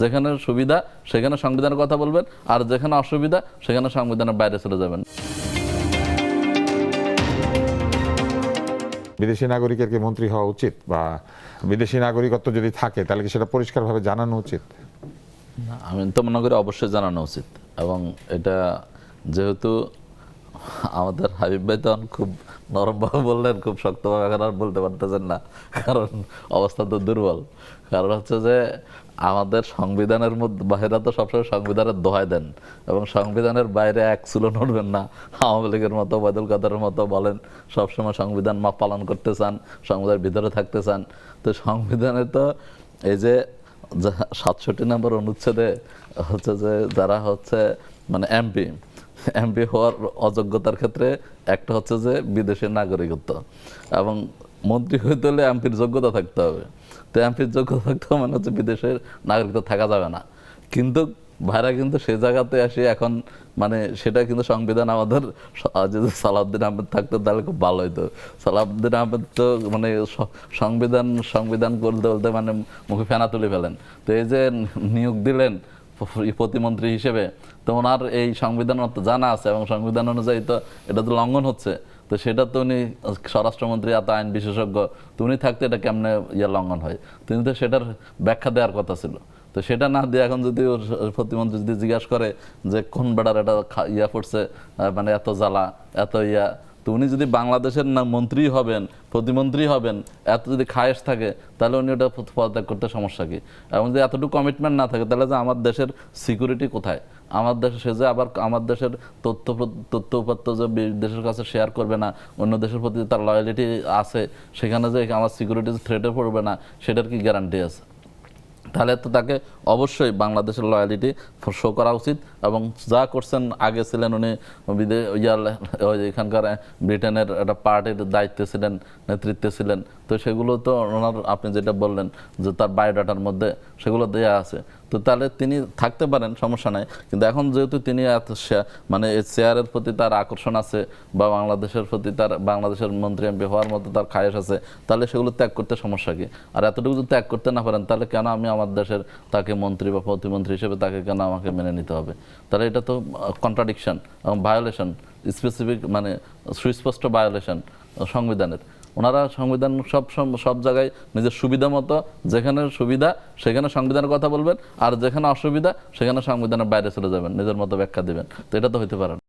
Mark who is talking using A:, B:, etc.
A: যেখানে সুবিধা সেখানে সংবিধানের কথা বলবেন, আর যেখানে অসুবিধা সেখানে সংবিধানের বাইরে চলে যাবেন।
B: বিদেশি নাগরিকের কি মন্ত্রী হওয়া উচিত, বা বিদেশি নাগরিকত্ব যদি থাকে তাহলে কি সেটা পরিষ্কারভাবে জানানো উচিত?
A: আমি তো মনে করি অবশ্যই জানানো উচিত। এবং এটা যেহেতু আমাদের হাবিব ভাই তখন খুব নরমভাবে বললেন, খুব শক্তভাবে এখন আর বলতে পারতেছেন না, কারণ অবস্থা তো দুর্বল। কারণ হচ্ছে যে আমাদের সংবিধানের মধ্যে, বাইরে তো সবসময় সংবিধানের দোহাই দেন, এবং সংবিধানের বাইরে এক চুলো নড়বেন না। আওয়ামী লীগের মতো, ওবায়দুল কাদেরের মতো বলেন সবসময় সংবিধান পালন করতে চান, সংবিধানের ভিতরে থাকতে চান। তো সংবিধানে তো এই যে 67 নম্বর অনুচ্ছেদে হচ্ছে যে যারা হচ্ছে মানে এমপি হওয়ার অযোগ্যতার ক্ষেত্রে একটা হচ্ছে যে বিদেশের নাগরিকত্ব, এবং মন্ত্রী হইতে হলে এমপির যোগ্যতা থাকতে হবে। তো এমপির যোগ্যতা থাকতে হবে মানে হচ্ছে বিদেশের নাগরিকত্ব থাকা যাবে না। কিন্তু ভাইরা কিন্তু সে জায়গাতে আসে এখন, মানে সেটা কিন্তু সংবিধান আমাদের যদি সালাউদ্দিন আহমেদ থাকতো তাহলে খুব ভালো হইতো। সালাউদ্দিন আহমেদ তো মানে সংবিধান করতে বলতে মানে মুখে ফেনা তুলে ফেলেন। তো এই যে নিয়োগ দিলেন প্রতিমন্ত্রী হিসেবে, তো ওনার এই সংবিধান জানা আছে, এবং সংবিধান অনুযায়ী তো এটা তো লঙ্ঘন হচ্ছে। তো সেটা তো উনি স্বরাষ্ট্রমন্ত্রী, এত আইন বিশেষজ্ঞ, তো উনি থাকতে এটা কেমনে লঙ্ঘন হয়, তিনি তো সেটার ব্যাখ্যা দেওয়ার কথা ছিল। তো সেটা না দিয়ে এখন যদি প্রতিমন্ত্রী যদি জিজ্ঞাসা করে যে কোন বেড়ার এটা পড়ছে, মানে এত জ্বালা এত তো উনি যদি বাংলাদেশের না মন্ত্রী হবেন, প্রতিমন্ত্রী হবেন, এত যদি খায়েশ থাকে, তাহলে উনি ওটা পদত্যাগ করতে সমস্যা কি? এবং যদি এতটুকু কমিটমেন্ট না থাকে, তাহলে যে আমার দেশের সিকিউরিটি কোথায়? আমার দেশে সে যে আবার আমার দেশের তথ্য উপাত্ত যে দেশের কাছে শেয়ার করবে না, অন্য দেশের প্রতি তার লয়ালিটি আছে, সেখানে যে আমার সিকিউরিটি থ্রেটে পড়বে না, সেটার কি গ্যারান্টি আছে? তাহলে তো তাকে অবশ্যই বাংলাদেশের লয়ালিটি শো করা উচিত। এবং যা করছেন, আগে ছিলেন উনি এখানকার ব্রিটেনের একটা পার্টির দায়িত্বে ছিলেন, নেতৃত্বে ছিলেন, তো সেগুলো তো ওনার, আপনি যেটা বললেন যে তার বায়োডাটার মধ্যে সেগুলো দেওয়া আছে, তো তাহলে তিনি থাকতে পারেন, সমস্যা নাই। কিন্তু এখন যেহেতু তিনি এত মানে এই চেয়ারের প্রতি তার আকর্ষণ আছে, বা বাংলাদেশের প্রতি তার, বাংলাদেশের মন্ত্রী এমপি হওয়ার মতো তার খায়েশ আছে, তাহলে সেগুলো ত্যাগ করতে সমস্যা কি? আর এতটুকু যদি ত্যাগ করতে না পারেন, তাহলে কেন আমি আমার দেশের তাকে মন্ত্রী বা প্রতিমন্ত্রী হিসেবে তাকে কেন আমাকে মেনে নিতে হবে? তাহলে এটা তো কন্ট্রাডিকশন এবং ভায়োলেশন, স্পেসিফিক মানে সুস্পষ্ট ভায়োলেশন সংবিধানের। ওনারা সংবিধান সব জায়গায় নিজের সুবিধা মতো, যেখানে সুবিধা সেখানে সংবিধানের কথা বলবেন, আর যেখানে অসুবিধা সেখানে সংবিধানের বাইরে চলে যাবেন, নিজের মতো ব্যাখ্যা দিবেন। তো এটা তো হইতে পারে না।